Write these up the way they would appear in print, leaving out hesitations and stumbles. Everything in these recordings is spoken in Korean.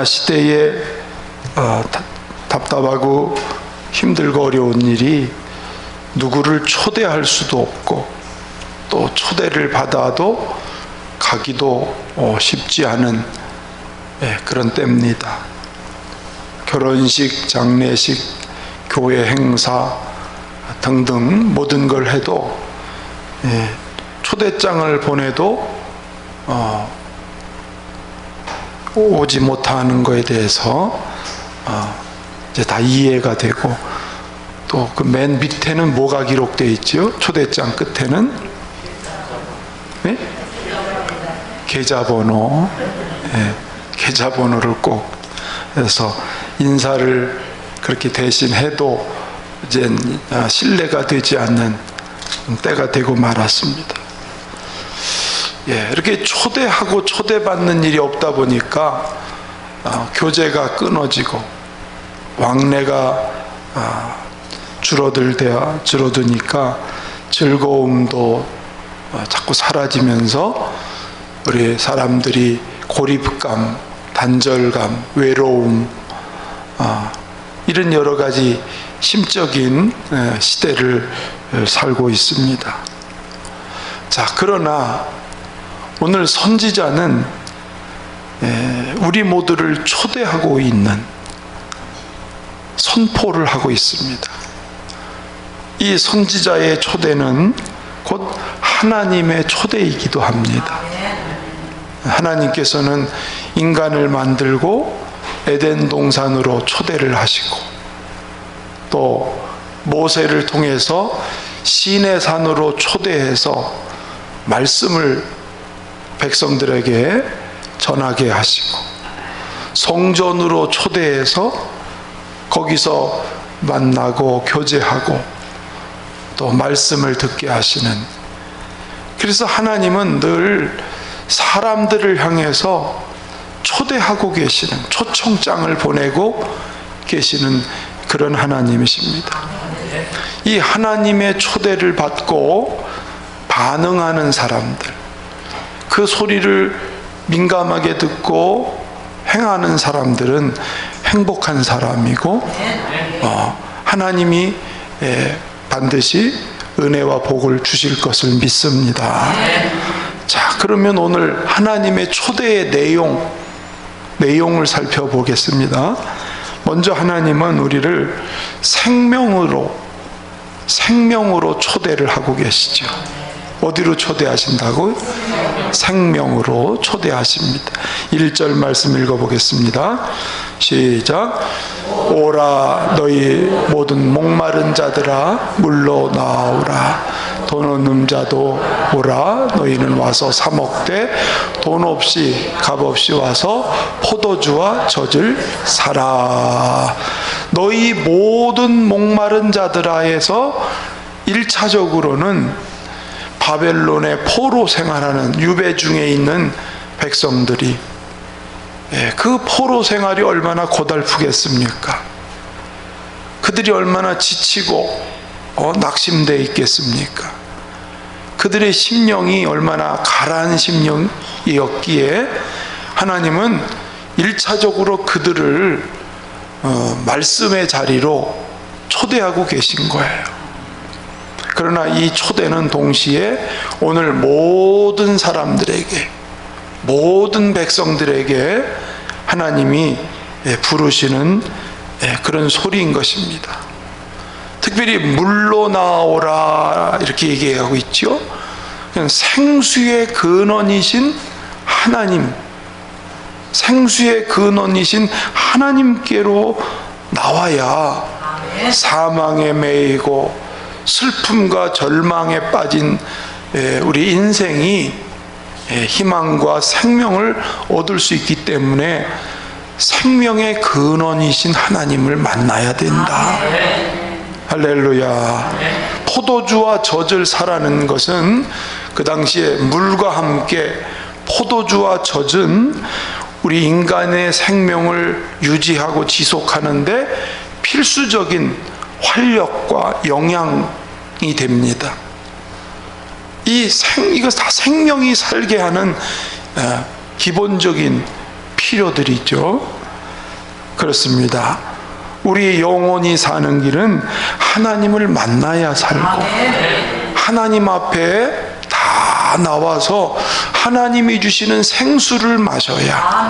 코로나 시대에 답답하고 힘들고 어려운 일이 누구를 초대할 수도 없고 또 초대를 받아도 가기도 쉽지 않은 그런 때입니다. 결혼식, 장례식, 교회 행사 등등 모든 걸 해도 초대장을 보내도 오지 못하는 것에 대해서 이제 다 이해가 되고, 또 그 맨 밑에는 뭐가 기록되어 있죠? 초대장 끝에는 네? 계좌번호, 계좌번호를 꼭 해서 인사를 그렇게 대신 해도 이제 신뢰가 되지 않는 때가 되고 말았습니다. 이렇게 초대하고 초대받는 일이 없다 보니까 교제가 끊어지고 왕래가 줄어드니까 즐거움도 자꾸 사라지면서 우리 사람들이 고립감, 단절감, 외로움, 이런 여러 가지 심적인 시대를 살고 있습니다. 자, 그러나 오늘 선지자는 우리 모두를 초대하고 있는 선포를 하고 있습니다. 이 선지자의 초대는 곧 하나님의 초대이기도 합니다. 하나님께서는 인간을 만들고 에덴 동산으로 초대를 하시고, 또 모세를 통해서 시내산으로 초대해서 말씀을 백성들에게 전하게 하시고, 성전으로 초대해서 거기서 만나고 교제하고 또 말씀을 듣게 하시는, 그래서 하나님은 늘 사람들을 향해서 초대하고 계시는, 초청장을 보내고 계시는 그런 하나님이십니다. 이 하나님의 초대를 받고 반응하는 사람들, 그 소리를 민감하게 듣고 행하는 사람들은 행복한 사람이고, 하나님이 반드시 은혜와 복을 주실 것을 믿습니다. 자, 그러면 오늘 하나님의 초대의 내용을 살펴보겠습니다. 먼저 하나님은 우리를 생명으로 초대를 하고 계시죠. 어디로 초대하신다고요? 생명으로 초대하십니다. 1절 말씀 읽어보겠습니다. 시작. 오라 너희 모든 목마른 자들아 물로 나오라. 돈 없는 자도 오라. 너희는 와서 사 먹되 돈 없이 값 없이 와서 포도주와 젖을 사라. 너희 모든 목마른 자들아에서 1차적으로는 바벨론의 포로 생활하는 유배 중에 있는 백성들이, 그 포로 생활이 얼마나 고달프겠습니까? 그들이 얼마나 지치고 낙심되어 있겠습니까? 그들의 심령이 얼마나 가라앉은 심령이었기에 하나님은 1차적으로 그들을 말씀의 자리로 초대하고 계신 거예요. 그러나 이 초대는 동시에 오늘 모든 사람들에게, 모든 백성들에게 하나님이 부르시는 그런 소리인 것입니다. 특별히 물로 나오라 이렇게 얘기하고 있죠. 그냥 생수의 근원이신 하나님, 생수의 근원이신 하나님께로 나와야 사망에 매이고 슬픔과 절망에 빠진 우리 인생이 희망과 생명을 얻을 수 있기 때문에 생명의 근원이신 하나님을 만나야 된다. 할렐루야. 포도주와 젖을 사라는 것은 그 당시에 물과 함께 포도주와 젖은 우리 인간의 생명을 유지하고 지속하는데 필수적인 활력과 영양이 됩니다. 이거 다 생명이 살게 하는 기본적인 필요들이죠. 그렇습니다. 우리 영혼이 사는 길은 하나님을 만나야 살고, 하나님 앞에 다 나와서 하나님이 주시는 생수를 마셔야,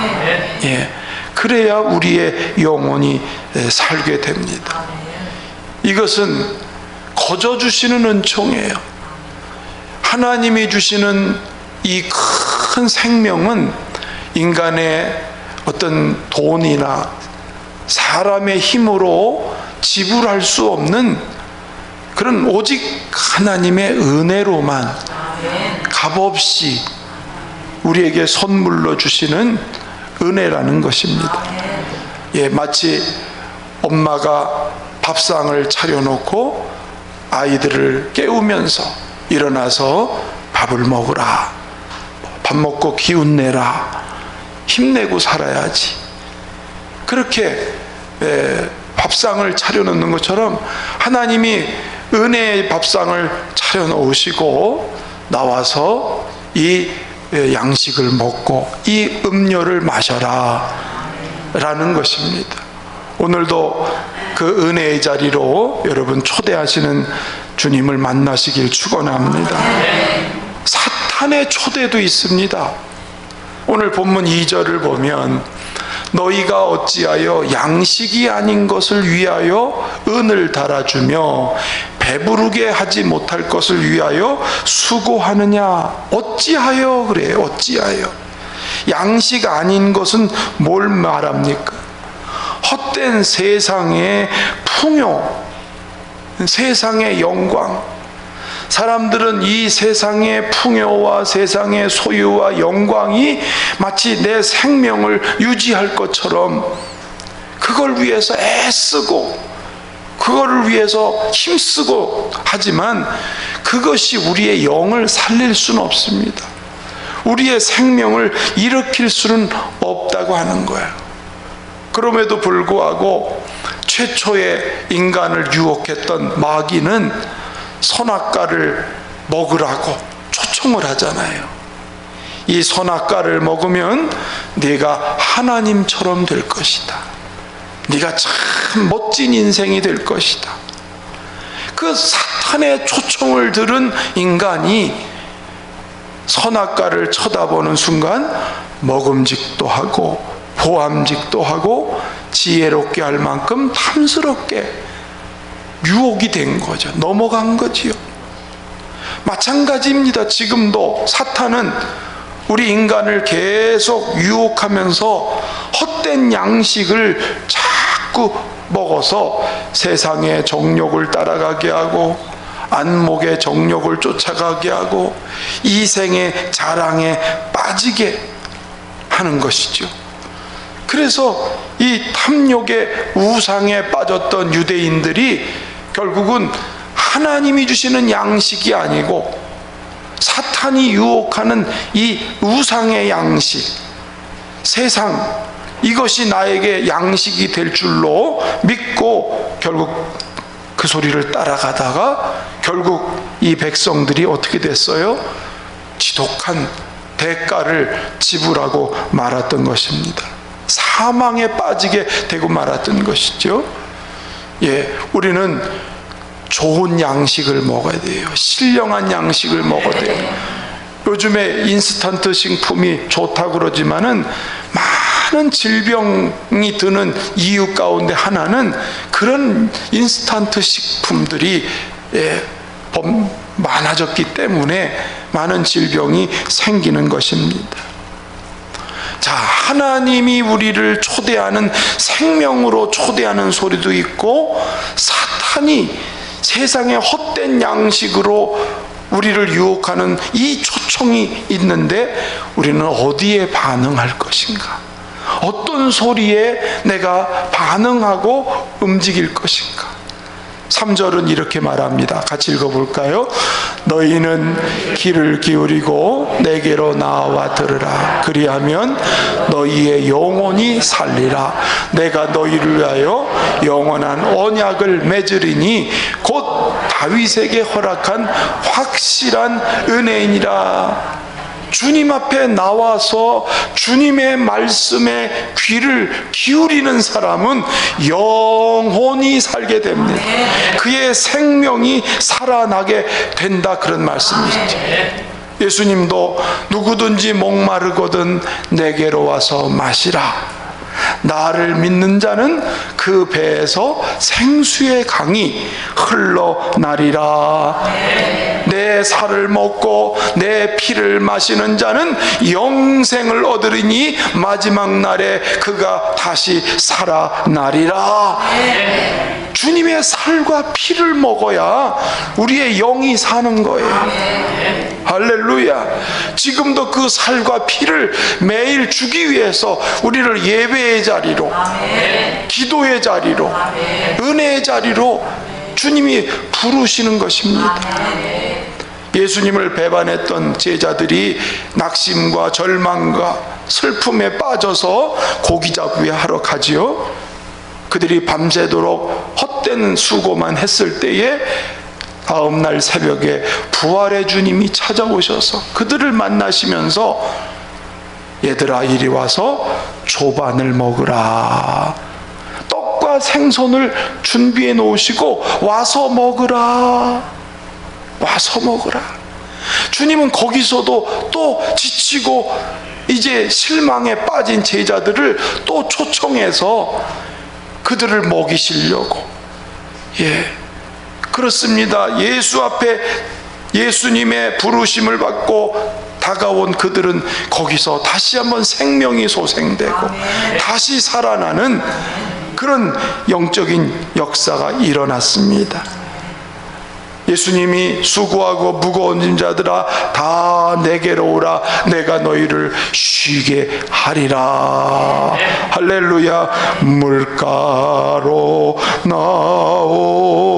그래야 우리의 영혼이 살게 됩니다. 이것은 거저 주시는 은총이에요. 하나님이 주시는 이 큰 생명은 인간의 어떤 돈이나 사람의 힘으로 지불할 수 없는 그런 오직 하나님의 은혜로만 값없이 우리에게 선물로 주시는 은혜라는 것입니다. 마치 엄마가 밥상을 차려놓고 아이들을 깨우면서 일어나서 밥을 먹으라, 밥 먹고 기운 내라, 힘내고 살아야지, 그렇게 밥상을 차려놓는 것처럼 하나님이 은혜의 밥상을 차려놓으시고 나와서 이 양식을 먹고 이 음료를 마셔라 라는 것입니다. 오늘도 그 은혜의 자리로 여러분 초대하시는 주님을 만나시길 축원합니다. 사탄의 초대도 있습니다. 오늘 본문 2절을 보면 너희가 어찌하여 양식이 아닌 것을 위하여 은을 달아주며 배부르게 하지 못할 것을 위하여 수고하느냐. 어찌하여 그래요. 어찌하여. 양식 아닌 것은 뭘 말합니까? 헛된 세상의 풍요, 세상의 영광. 사람들은 이 세상의 풍요와 세상의 소유와 영광이 마치 내 생명을 유지할 것처럼 그걸 위해서 애쓰고 그거를 위해서 힘쓰고 하지만 그것이 우리의 영을 살릴 수는 없습니다. 우리의 생명을 일으킬 수는 없다고 하는 거예요. 그럼에도 불구하고 최초의 인간을 유혹했던 마귀는 선악과를 먹으라고 초청을 하잖아요. 이 선악과를 먹으면 네가 하나님처럼 될 것이다. 네가 참 멋진 인생이 될 것이다. 그 사탄의 초청을 들은 인간이 선악과를 쳐다보는 순간 먹음직도 하고 보암직도 하고 지혜롭게 할 만큼 탐스럽게 유혹이 된 거죠. 넘어간 거지요. 마찬가지입니다. 지금도 사탄은 우리 인간을 계속 유혹하면서 헛된 양식을 자꾸 먹어서 세상의 정욕을 따라가게 하고 안목의 정욕을 쫓아가게 하고 이생의 자랑에 빠지게 하는 것이죠. 그래서 이 탐욕의 우상에 빠졌던 유대인들이 결국은 하나님이 주시는 양식이 아니고 사탄이 유혹하는 이 우상의 양식, 세상, 이것이 나에게 양식이 될 줄로 믿고 결국 그 소리를 따라가다가 결국 이 백성들이 어떻게 됐어요? 지독한 대가를 지불하고 말았던 것입니다. 사망에 빠지게 되고 말았던 것이죠. 우리는 좋은 양식을 먹어야 돼요. 신령한 양식을 먹어야 돼요. 요즘에 인스턴트 식품이 좋다고 그러지만은 많은 질병이 드는 이유 가운데 하나는 그런 인스턴트 식품들이 많아졌기 때문에 많은 질병이 생기는 것입니다. 자, 하나님이 우리를 초대하는 생명으로 초대하는 소리도 있고 사탄이 세상의 헛된 양식으로 우리를 유혹하는 이 초청이 있는데 우리는 어디에 반응할 것인가? 어떤 소리에 내가 반응하고 움직일 것인가? 3절은 이렇게 말합니다. 같이 읽어볼까요? 너희는 귀를 기울이고 내게로 나와 들으라. 그리하면 너희의 영혼이 살리라. 내가 너희를 위하여 영원한 언약을 맺으리니 곧 다윗에게 허락한 확실한 은혜이니라. 주님 앞에 나와서 주님의 말씀에 귀를 기울이는 사람은 영원히 살게 됩니다. 그의 생명이 살아나게 된다, 그런 말씀이죠. 예수님도 누구든지 목마르거든 내게로 와서 마시라. 나를 믿는 자는 그 배에서 생수의 강이 흘러나리라. 내 살을 먹고 내 피를 마시는 자는 영생을 얻으리니 마지막 날에 그가 다시 살아나리라. 주님의 살과 피를 먹어야 우리의 영이 사는 거예요. 할렐루야. 지금도 그 살과 피를 매일 주기 위해서 우리를 예배의 자리로, 기도의 자리로, 은혜의 자리로 주님이 부르시는 것입니다. 예수님을 배반했던 제자들이 낙심과 절망과 슬픔에 빠져서 고기잡이 하러 가지요. 그들이 밤새도록 헛된 수고만 했을 때에 다음날 새벽에 부활의 주님이 찾아오셔서 그들을 만나시면서 얘들아 이리 와서 조반을 먹으라. 떡과 생선을 준비해 놓으시고 와서 먹으라. 와서 먹으라. 주님은 거기서도 또 지치고 이제 실망에 빠진 제자들을 또 초청해서 그들을 먹이시려고. 그렇습니다. 예수 앞에 예수님의 부르심을 받고 다가온 그들은 거기서 다시 한번 생명이 소생되고 다시 살아나는 그런 영적인 역사가 일어났습니다. 예수님이 수고하고 무거운 짐자들아 다 내게로 오라. 내가 너희를 쉬게 하리라. 할렐루야. 물가로 나오라.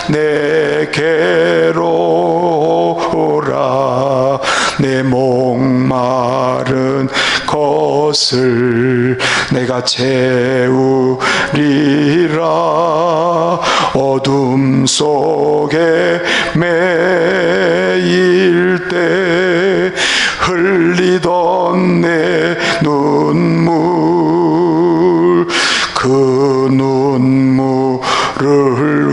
내게로 오라. 내 목마른 것을 내가 채우리라. 어둠 속에 매일 때 흘리던 내 눈물, 그 눈물을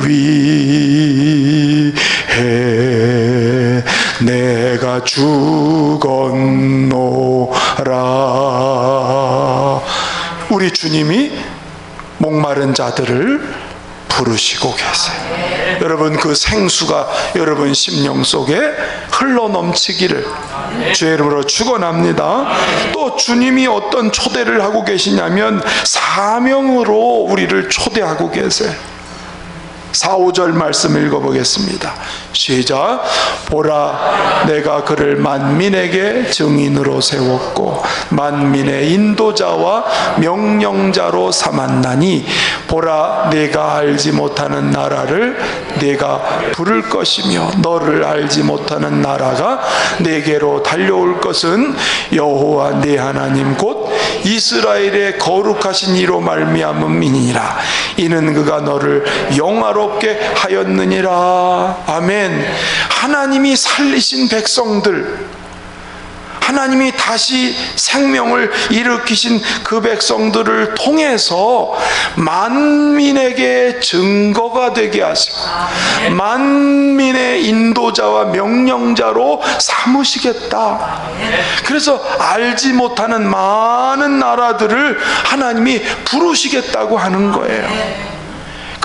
위해 내가 죽었노라. 우리 주님이 목마른 자들을 부르시고 계세요. 여러분 그 생수가 여러분 심령 속에 흘러넘치기를 주의 이름으로 축원합니다. 또 주님이 어떤 초대를 하고 계시냐면 사명으로 우리를 초대하고 계세요. 4, 5절 말씀 읽어보겠습니다. 시작. 보라 내가 그를 만민에게 증인으로 세웠고 만민의 인도자와 명령자로 삼았나니 보라 내가 알지 못하는 나라를 내가 부를 것이며 너를 알지 못하는 나라가 내게로 달려올 것은 여호와 네 하나님 곧 이스라엘의 거룩하신 이로 말미암음이니라. 이는 그가 너를 영화롭게 하였느니라. 아멘. 하나님이 살리신 백성들, 하나님이 다시 생명을 일으키신 그 백성들을 통해서 만민에게 증거가 되게 하시고 만민의 인도자와 명령자로 삼으시겠다. 그래서 알지 못하는 많은 나라들을 하나님이 부르시겠다고 하는 거예요.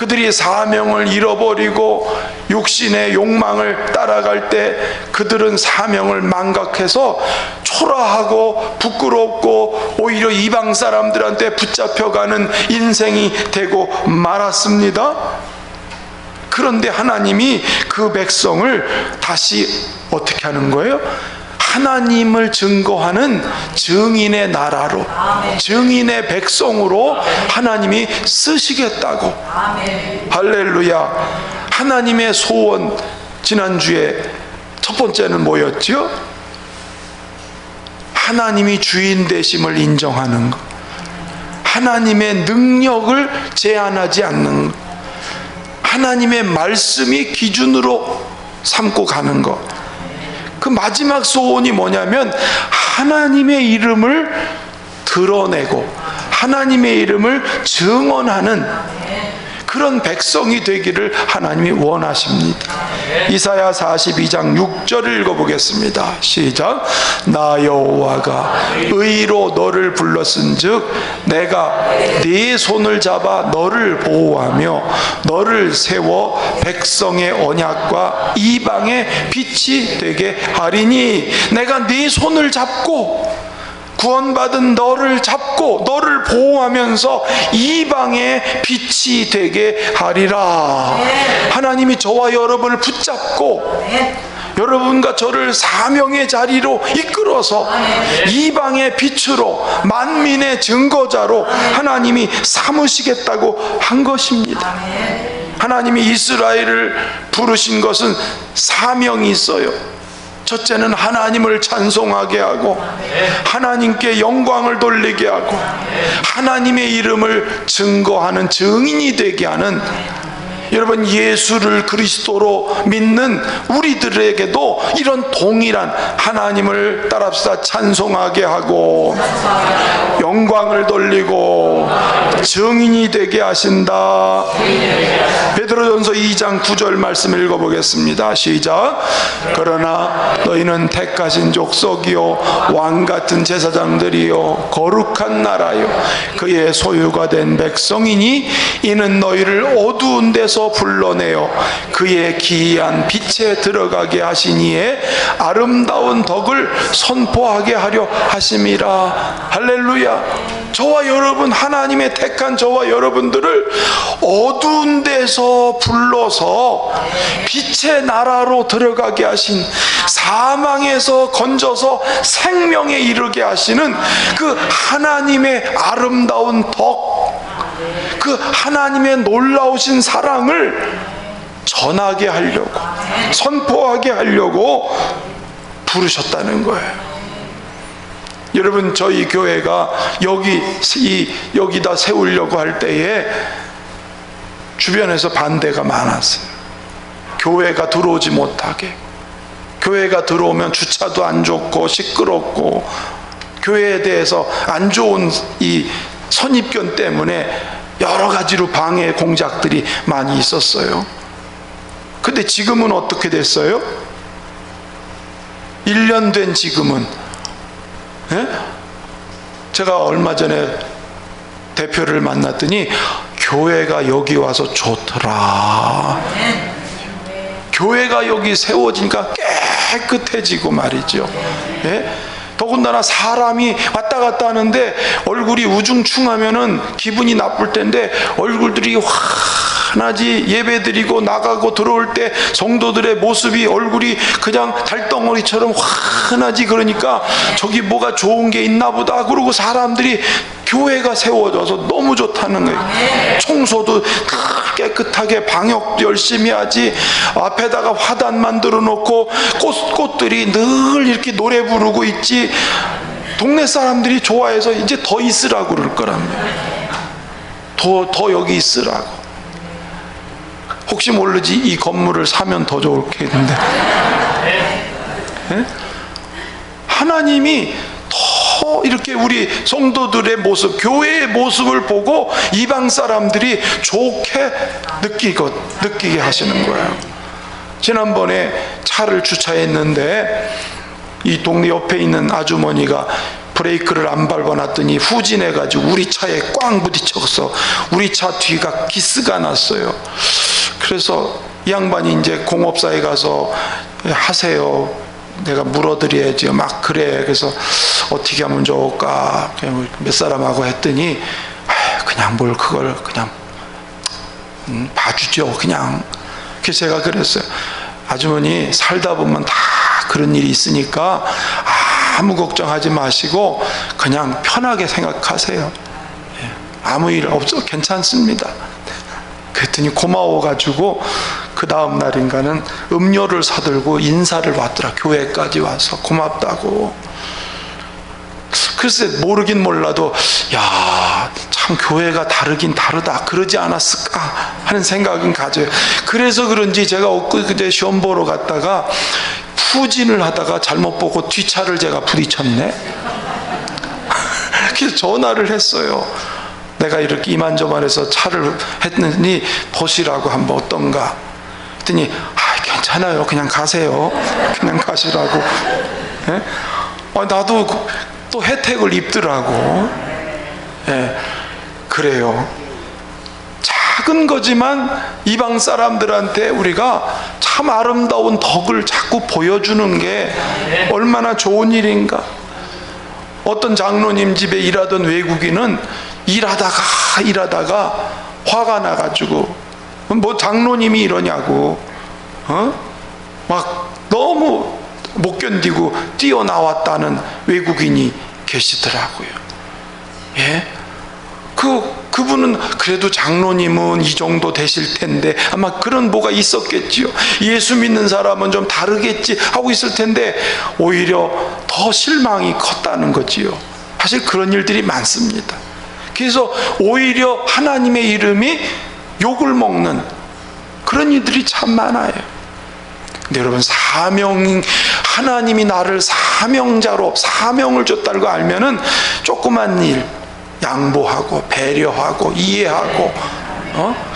그들이 사명을 잃어버리고 육신의 욕망을 따라갈 때 그들은 사명을 망각해서 초라하고 부끄럽고 오히려 이방 사람들한테 붙잡혀가는 인생이 되고 말았습니다. 그런데 하나님이 그 백성을 다시 어떻게 하는 거예요? 하나님을 증거하는 증인의 나라로, 증인의 백성으로 하나님이 쓰시겠다고. 할렐루야. 하나님의 소원, 지난주에 첫 번째는 뭐였죠? 하나님이 주인 되심을 인정하는 것, 하나님의 능력을 제한하지 않는 것, 하나님의 말씀이 기준으로 삼고 가는 것, 그 마지막 소원이 뭐냐면 하나님의 이름을 드러내고 하나님의 이름을 증언하는 그런 백성이 되기를 하나님이 원하십니다. 이사야 42장 6절을 읽어보겠습니다. 시작. 나 여호와가 의로 너를 불렀은즉 내가 네 손을 잡아 너를 보호하며 너를 세워 백성의 언약과 이방의 빛이 되게 하리니. 내가 네 손을 잡고 구원받은 너를 잡고 너를 보호하면서 이방의 빛이 되게 하리라. 하나님이 저와 여러분을 붙잡고 여러분과 저를 사명의 자리로 이끌어서 이방의 빛으로 만민의 증거자로 하나님이 삼으시겠다고 한 것입니다. 하나님이 이스라엘을 부르신 것은 사명이 있어요. 첫째는 하나님을 찬송하게 하고 하나님께 영광을 돌리게 하고 하나님의 이름을 증거하는 증인이 되게 하는, 여러분 예수를 그리스도로 믿는 우리들에게도 이런 동일한 하나님을 따라서 찬송하게 하고 영광을 돌리고 증인이 되게 하신다. 베드로전서 2장 9절 말씀 읽어보겠습니다. 시작. 그러나 너희는 택하신 족속이요 왕같은 제사장들이요 거룩한 나라요 그의 소유가 된 백성이니 이는 너희를 어두운 데서 불러내어 그의 기이한 빛에 들어가게 하시니에 아름다운 덕을 선포하게 하려 하심이라. 할렐루야. 저와 여러분, 하나님의 택한 저와 여러분들을 어두운 데서 불러서 빛의 나라로 들어가게 하신, 사망에서 건져서 생명에 이르게 하시는 그 하나님의 아름다운 덕, 그 하나님의 놀라우신 사랑을 전하게 하려고, 선포하게 하려고 부르셨다는 거예요. 여러분, 저희 교회가 여기다 세우려고 할 때에 주변에서 반대가 많았어요. 교회가 들어오지 못하게, 교회가 들어오면 주차도 안 좋고 시끄럽고 교회에 대해서 안 좋은 이 선입견 때문에 여러 가지로 방해 공작들이 많이 있었어요. 근데 지금은 어떻게 됐어요? 1년 된 지금은, 예? 제가 얼마 전에 대표를 만났더니 교회가 여기 와서 좋더라. 교회가 여기 세워지니까 깨끗해지고 말이죠. 예? 더군다나 사람이 왔다 갔다 하는데 얼굴이 우중충하면은 기분이 나쁠 텐데 얼굴들이 환하지, 예배드리고 나가고 들어올 때 성도들의 모습이 얼굴이 그냥 달덩어리처럼 환하지. 그러니까 저기 뭐가 좋은 게 있나 보다 그러고 사람들이 교회가 세워져서 너무 좋다는 거예요. 청소도 깨끗하게 방역 열심히 하지, 앞에다가 화단 만들어 놓고 꽃들이 늘 이렇게 노래 부르고 있지. 동네 사람들이 좋아해서 이제 더 있으라고 그럴 거랍니다. 더 여기 있으라고. 혹시 모르지 이 건물을 사면 더 좋겠는데. 네? 하나님이 더 이렇게 우리 성도들의 모습, 교회의 모습을 보고 이방 사람들이 좋게 느끼게 하시는 거예요. 지난번에 차를 주차했는데 이 동네 옆에 있는 아주머니가 브레이크를 안 밟아놨더니 후진해가지고 우리 차에 꽝 부딪혀서 우리 차 뒤가 기스가 났어요. 그래서 이 양반이 이제 공업사에 가서 하세요, 내가 물어드려야지요, 막 그래. 그래서 어떻게 하면 좋을까 그냥 몇 사람하고 했더니 그냥 뭘 그걸 그냥 봐주죠 그냥. 그래서 제가 그랬어요. 아주머니 살다 보면 다 그런 일이 있으니까 아무 걱정하지 마시고 그냥 편하게 생각하세요. 아무 일 없어 괜찮습니다. 그랬더니 고마워가지고 그 다음 날인가는 음료를 사들고 인사를 받더라. 교회까지 와서 고맙다고. 글쎄 모르긴 몰라도 야, 참 교회가 다르긴 다르다 그러지 않았을까 하는 생각은 가져요. 그래서 그런지 제가 엊그제 시험 보러 갔다가 후진을 하다가 잘못 보고 뒷차를 제가 부딪혔네. 그래서 전화를 했어요. 내가 이렇게 이만저만해서 차를 했더니 보시라고 한번 어떤가 했더니 괜찮아요, 그냥 가세요, 그냥 가시라고. 예? 나도 또 혜택을 입더라고. 예, 그래요. 작은 거지만 이방 사람들한테 우리가 참 아름다운 덕을 자꾸 보여주는 게 얼마나 좋은 일인가. 어떤 장로님 집에 일하던 외국인은 일하다가 화가 나가지고, 뭐 장로님이 이러냐고, 막 너무 못 견디고 뛰어나왔다는 외국인이 계시더라고요. 예? 그분은 그래도 장로님은 이 정도 되실 텐데 아마 그런 뭐가 있었겠지요. 예수 믿는 사람은 좀 다르겠지 하고 있을 텐데 오히려 더 실망이 컸다는 거지요. 사실 그런 일들이 많습니다. 그래서 오히려 하나님의 이름이 욕을 먹는 그런 일들이 참 많아요. 근데 여러분, 하나님이 나를 사명을 줬다는 거 알면은 조그만 일 양보하고 배려하고 이해하고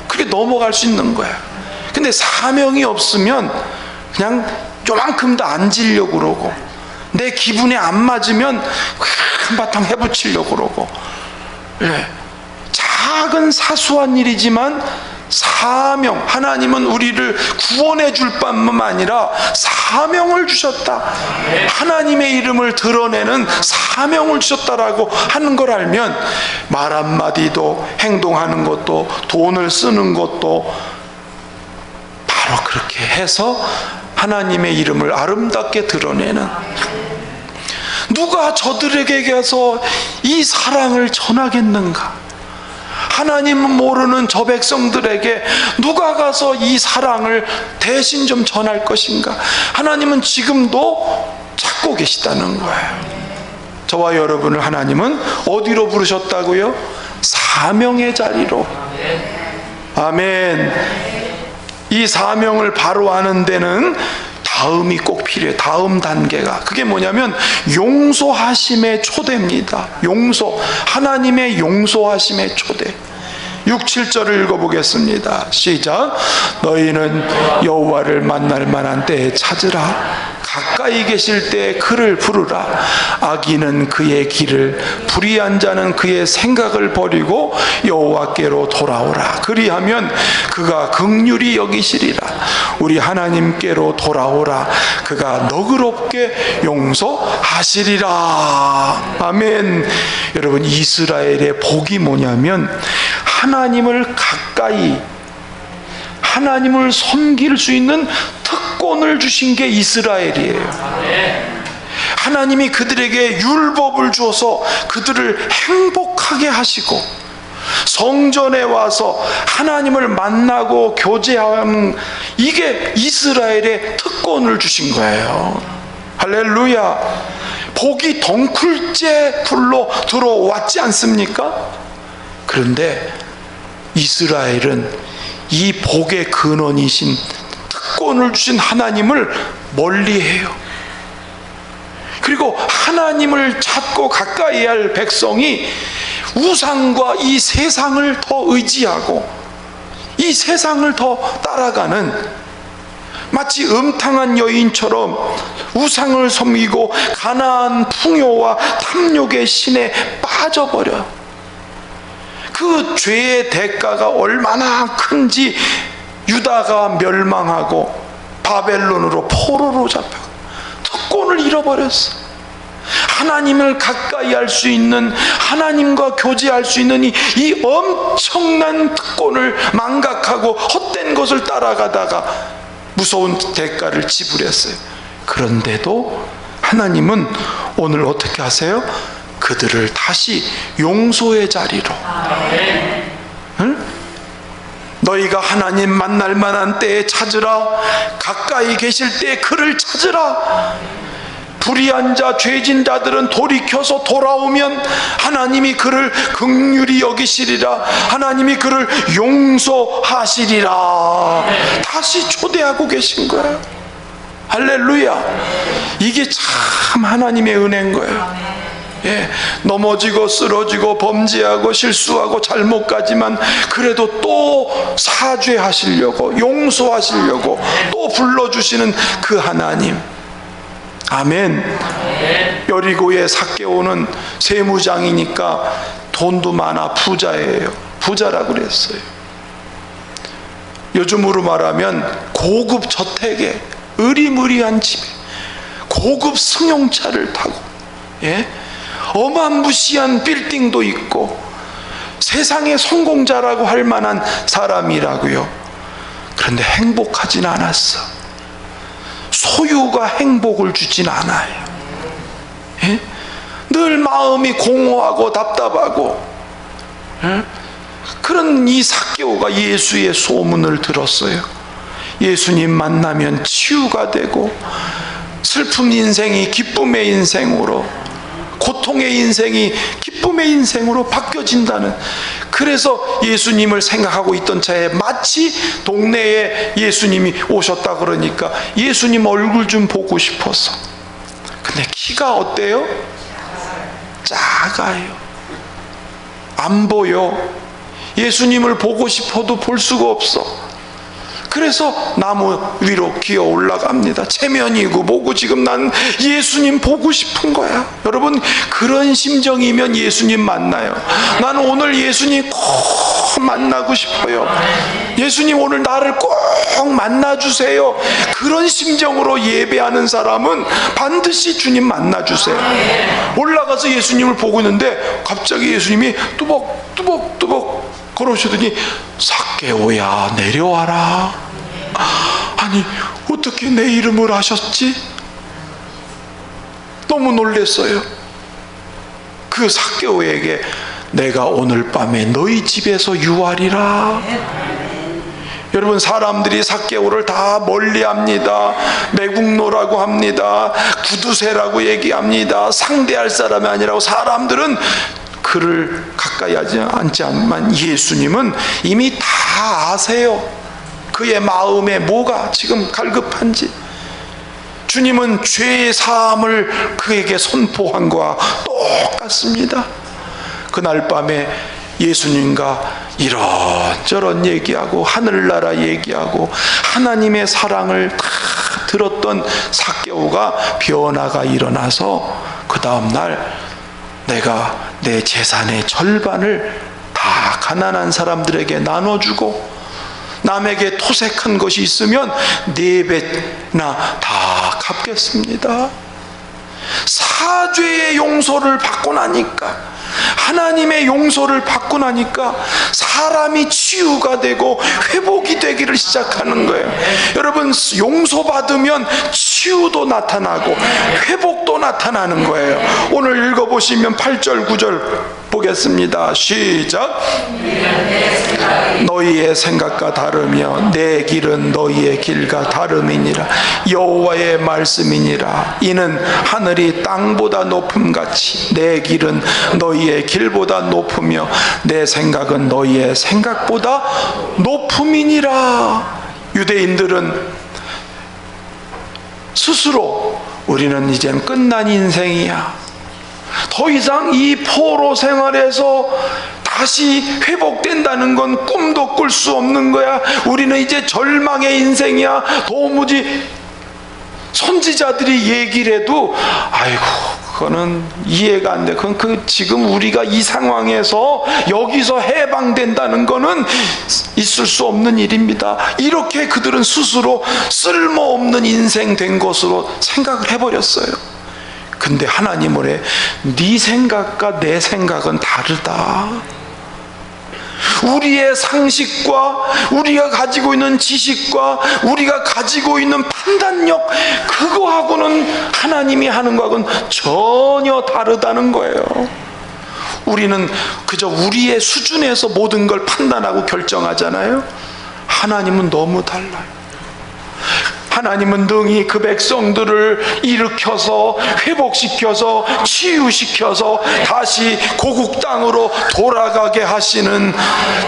그렇게 넘어갈 수 있는 거야. 근데 사명이 없으면 그냥 요만큼도 안 지려고 그러고, 내 기분에 안 맞으면 한바탕 해붙이려고 그러고. 예. 작은 사소한 일이지만 사명, 하나님은 우리를 구원해 줄 뿐만 아니라 사명을 주셨다, 하나님의 이름을 드러내는 사명을 주셨다라고 하는 걸 알면 말 한마디도, 행동하는 것도, 돈을 쓰는 것도 바로 그렇게 해서 하나님의 이름을 아름답게 드러내는, 누가 저들에게 가서 이 사랑을 전하겠는가? 하나님은 모르는 저 백성들에게 누가 가서 이 사랑을 대신 좀 전할 것인가? 하나님은 지금도 찾고 계시다는 거예요. 저와 여러분을 하나님은 어디로 부르셨다고요? 사명의 자리로. 아멘. 이 사명을 바로 아는 데는 다음이 꼭 필요해요. 다음 단계가, 그게 뭐냐면 용서하심의 초대입니다. 하나님의 용서하심의 초대. 6, 7절을 읽어보겠습니다. 시작. 너희는 여호와를 만날 만한 때에 찾으라. 가까이 계실 때에 그를 부르라. 악인은 그의 길을, 불의한 자는 그의 생각을 버리고 여호와께로 돌아오라. 그리하면 그가 긍휼히 여기시리라. 우리 하나님께로 돌아오라. 그가 너그럽게 용서하시리라. 아멘. 여러분, 이스라엘의 복이 뭐냐면 하나님을 가까이, 하나님을 섬길 수 있는 특권을 주신 게 이스라엘이에요. 하나님이 그들에게 율법을 주어서 그들을 행복하게 하시고, 성전에 와서 하나님을 만나고 교제하는, 이게 이스라엘의 특권을 주신 거예요. 할렐루야. 복이 덩쿨째 불러 들어왔지 않습니까? 그런데 이스라엘은 이 복의 근원이신, 특권을 주신 하나님을 멀리해요. 그리고 하나님을 찾고 가까이 할 백성이 우상과 이 세상을 더 의지하고 이 세상을 더 따라가는, 마치 음탕한 여인처럼 우상을 섬기고 가나안 풍요와 탐욕의 신에 빠져버려. 그 죄의 대가가 얼마나 큰지 유다가 멸망하고 바벨론으로 포로로 잡혀 특권을 잃어버렸어. 하나님을 가까이 할 수 있는, 하나님과 교제할 수 있는 이 엄청난 특권을 망각하고 헛된 것을 따라가다가 무서운 대가를 지불했어요. 그런데도 하나님은 오늘 어떻게 하세요? 그들을 다시 용서의 자리로. 응? 너희가 하나님 만날 만한 때에 찾으라. 가까이 계실 때에 그를 찾으라. 불의한 자, 죄진 자들은 돌이켜서 돌아오면 하나님이 그를 긍휼히 여기시리라. 하나님이 그를 용서하시리라. 다시 초대하고 계신 거예요. 할렐루야. 이게 참 하나님의 은혜인 거예요. 예, 넘어지고 쓰러지고 범죄하고 실수하고 잘못 가지만 그래도 또 사죄하시려고 용서하시려고 또 불러주시는 그 하나님. 아멘. 여리고의 삭개오는 세무장이니까 돈도 많아 부자예요. 부자라고 그랬어요. 요즘으로 말하면 고급 저택에 으리무리한 집에 고급 승용차를 타고, 예? 어마무시한 빌딩도 있고 세상의 성공자라고 할 만한 사람이라고요. 그런데 행복하진 않았어. 소유가 행복을 주진 않아요. 예? 늘 마음이 공허하고 답답하고, 예? 그런 이 삭개오가 예수의 소문을 들었어요. 예수님 만나면 치유가 되고 슬픔 인생이 기쁨의 인생으로, 고통의 인생이 기쁨의 인생으로 바뀌어진다는, 그래서 예수님을 생각하고 있던 차에 마치 동네에 예수님이 오셨다 그러니까 예수님 얼굴 좀 보고 싶어서. 근데 키가 어때요? 작아요. 안 보여. 예수님을 보고 싶어도 볼 수가 없어. 그래서 나무 위로 기어 올라갑니다. 체면이고 뭐고 지금 난 예수님 보고 싶은 거야. 여러분, 그런 심정이면 예수님 만나요. 나는 오늘 예수님 꼭 만나고 싶어요. 예수님 오늘 나를 꼭 만나주세요. 그런 심정으로 예배하는 사람은 반드시 주님 만나주세요. 올라가서 예수님을 보고 있는데 갑자기 예수님이 뚜벅뚜벅뚜벅 걸어오시더니 삭개오야 내려와라. 아니, 어떻게 내 이름을 아셨지? 너무 놀랐어요. 그 삭개오에게 내가 오늘 밤에 너희 집에서 유하리라. 여러분, 사람들이 삭개오를 다 멀리합니다. 매국노라고 합니다. 구두쇠라고 얘기합니다. 상대할 사람이 아니라고. 사람들은 그를 가까이 하지 않지만 예수님은 이미 다 아세요. 그의 마음에 뭐가 지금 갈급한지. 주님은 죄의 사함을 그에게 선포한 것과 똑같습니다. 그날 밤에 예수님과 이런저런 얘기하고 하늘나라 얘기하고 하나님의 사랑을 다 들었던 삭개오가 변화가 일어나서 그 다음날 내가 내 재산의 절반을 다 가난한 사람들에게 나눠주고 남에게 토색한 것이 있으면 4배나 다 갚겠습니다. 사죄의 용서를 받고 나니까, 하나님의 용서를 받고 나니까 사람이 치유가 되고 회복이 되기를 시작하는 거예요. 여러분, 용서받으면 치유도 나타나고 회복도 나타나는 거예요. 오늘 읽어보시면 8절 9절 보겠습니다. 시작. 너희의 생각과 다르며 내 길은 너희의 길과 다름이니라. 여호와의 말씀이니라. 이는 하늘이 땅보다 높음같이 내 길은 너희의 길보다 높으며 내 생각은 너희의 생각보다 높음이니라. 유대인들은 스스로 우리는 이젠 끝난 인생이야, 더 이상 이 포로 생활에서 다시 회복된다는 건 꿈도 꿀 수 없는 거야, 우리는 이제 절망의 인생이야. 도무지 선지자들이 얘기를 해도 아이고 그거는 이해가 안 돼. 그건 지금 우리가 이 상황에서 여기서 해방된다는 거는 있을 수 없는 일입니다. 이렇게 그들은 스스로 쓸모없는 인생 된 것으로 생각을 해버렸어요. 근데 하나님은 해, 네 생각과 내 생각은 다르다. 우리의 상식과 우리가 가지고 있는 지식과 우리가 가지고 있는 판단력, 그거하고는 하나님이 하는 거하고는 전혀 다르다는 거예요. 우리는 그저 우리의 수준에서 모든 걸 판단하고 결정하잖아요. 하나님은 너무 달라요. 하나님은 능히 그 백성들을 일으켜서 회복시켜서 치유시켜서 다시 고국 땅으로 돌아가게 하시는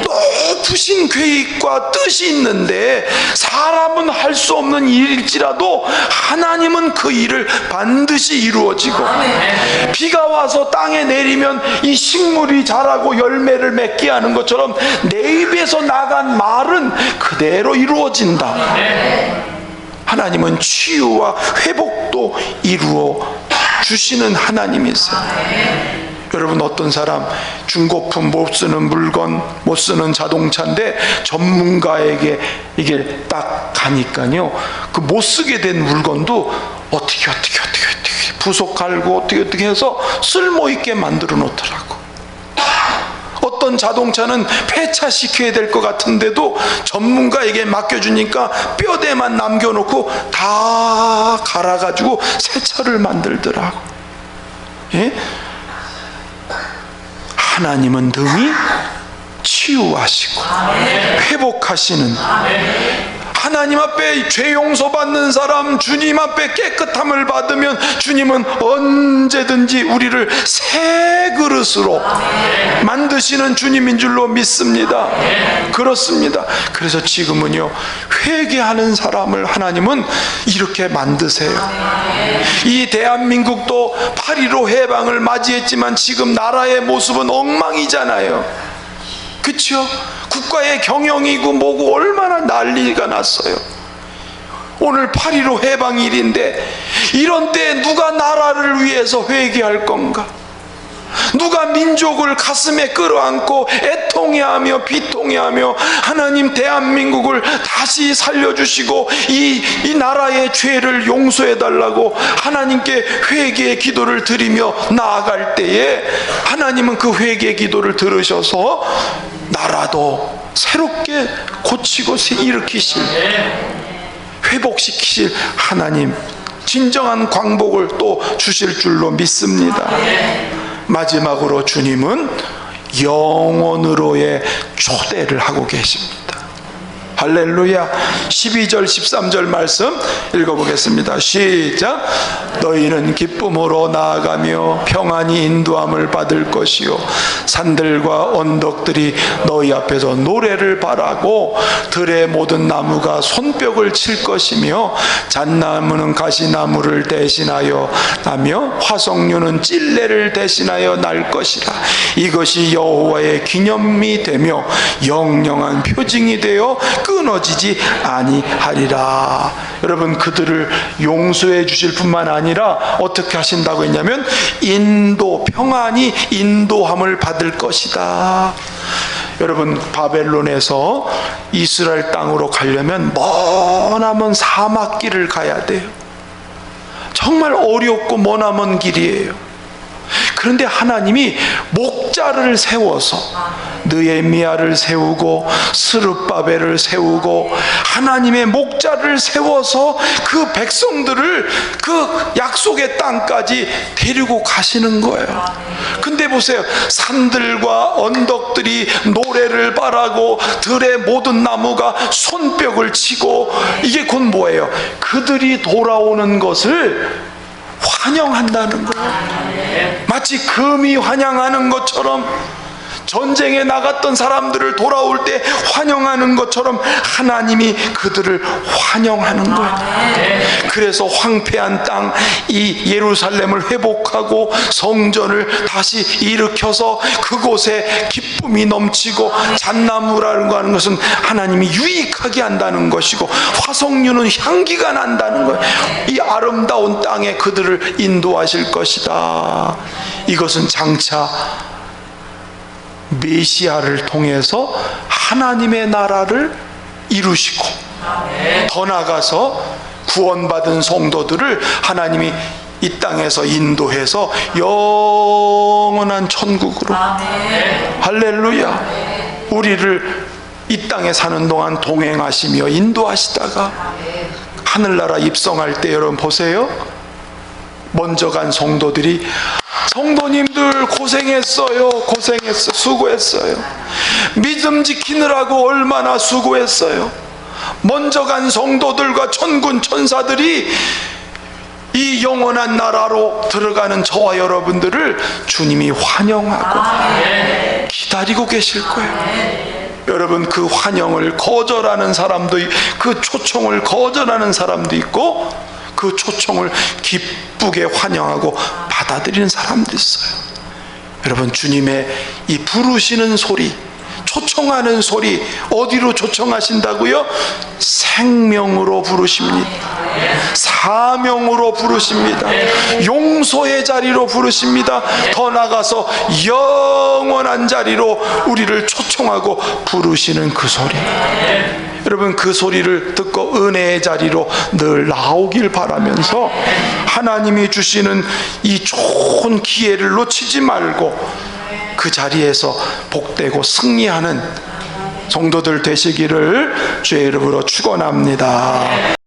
높으신 계획과 뜻이 있는데, 사람은 할 수 없는 일일지라도 하나님은 그 일을 반드시 이루어지고, 비가 와서 땅에 내리면 이 식물이 자라고 열매를 맺게 하는 것처럼 내 입에서 나간 말은 그대로 이루어진다. 하나님은 치유와 회복도 이루어 주시는 하나님이세요. 여러분, 어떤 사람 중고품 못 쓰는 물건, 못 쓰는 자동차인데 전문가에게 이게 딱 가니까요, 그 못 쓰게 된 물건도 어떻게 부속 갈고 어떻게 해서 쓸모있게 만들어 놓더라고. 어떤 자동차는 폐차시켜야 될 것 같은데도 전문가에게 맡겨주니까 뼈대만 남겨놓고 다 갈아가지고 새 차를 만들더라고. 예? 하나님은 능히 치유하시고 회복하시는, 하나님 앞에 죄 용서받는 사람, 주님 앞에 깨끗함을 받으면 주님은 언제든지 우리를 새 그릇으로 만드시는 주님인 줄로 믿습니다. 그렇습니다. 그래서 지금은요, 회개하는 사람을 하나님은 이렇게 만드세요. 이 대한민국도 8.15 해방을 맞이했지만 지금 나라의 모습은 엉망이잖아요. 그렇죠? 국가의 경영이고 뭐고 얼마나 난리가 났어요. 오늘 8.15 해방일인데 이런 때 누가 나라를 위해서 회개할 건가? 누가 민족을 가슴에 끌어안고 애통해하며 비통해하며 하나님 대한민국을 다시 살려주시고 이 나라의 죄를 용서해달라고 하나님께 회개의 기도를 드리며 나아갈 때에 하나님은 그 회개의 기도를 들으셔서 나라도 새롭게 고치고 일으키실, 회복시키실 하나님, 진정한 광복을 또 주실 줄로 믿습니다. 마지막으로 주님은 영원으로의 초대를 하고 계십니다. 할렐루야. 12절 13절 말씀 읽어보겠습니다. 시작. 너희는 기쁨으로 나아가며 평안히 인도함을 받을 것이요 산들과 언덕들이 너희 앞에서 노래를 바라고 들의 모든 나무가 손뼉을 칠 것이며 잣나무는 가시나무를 대신하여 나며 화석류는 찔레를 대신하여 날 것이라. 이것이 여호와의 기념이 되며 영영한 표징이 되어 끊어지지 아니하리라. 여러분, 그들을 용서해 주실 뿐만 아니라 어떻게 하신다고 했냐면 평안히 인도함을 받을 것이다. 여러분, 바벨론에서 이스라엘 땅으로 가려면 머나먼 사막길을 가야 돼요. 정말 어렵고 머나먼 길이에요. 그런데 하나님이 목자를 세워서 느헤미야를 세우고 스룹바벨을 세우고 하나님의 목자를 세워서 그 백성들을 그 약속의 땅까지 데리고 가시는 거예요. 근데 보세요, 산들과 언덕들이 노래를 바라고 들의 모든 나무가 손뼉을 치고, 이게 곧 뭐예요? 그들이 돌아오는 것을 환영한다는 거예요. 마치 금이 환영하는 것처럼, 전쟁에 나갔던 사람들을 돌아올 때 환영하는 것처럼 하나님이 그들을 환영하는 거예요. 그래서 황폐한 땅, 이 예루살렘을 회복하고 성전을 다시 일으켜서 그곳에 기쁨이 넘치고, 잣나무라는 거 하는 것은 하나님이 유익하게 한다는 것이고, 화석류는 향기가 난다는 거예요. 이 아름다운 땅에 그들을 인도하실 것이다. 이것은 장차 메시아를 통해서 하나님의 나라를 이루시고, 더 나아가서 구원받은 성도들을 하나님이 이 땅에서 인도해서 영원한 천국으로, 할렐루야, 우리를 이 땅에 사는 동안 동행하시며 인도하시다가 하늘나라 입성할 때, 여러분 보세요, 먼저 간 성도들이 성도님들 고생했어요. 수고했어요. 믿음 지키느라고 얼마나 수고했어요. 먼저 간 성도들과 천군 천사들이 이 영원한 나라로 들어가는 저와 여러분들을 주님이 환영하고 기다리고 계실 거예요. 여러분, 그 환영을 거절하는 사람도, 그 초청을 거절하는 사람도 있고, 그 초청을 기쁘게 환영하고 받아들이는 사람도 있어요. 여러분, 주님의 이 부르시는 소리, 초청하는 소리, 어디로 초청하신다고요? 생명으로 부르십니다. 사명으로 부르십니다. 용서의 자리로 부르십니다. 더 나아가서 영원한 자리로 우리를 초청하고 부르시는 그 소리. 여러분, 그 소리를 듣고 은혜의 자리로 늘 나오길 바라면서 하나님이 주시는 이 좋은 기회를 놓치지 말고 그 자리에서 복되고 승리하는 성도들 되시기를 주의 이름으로 축원합니다.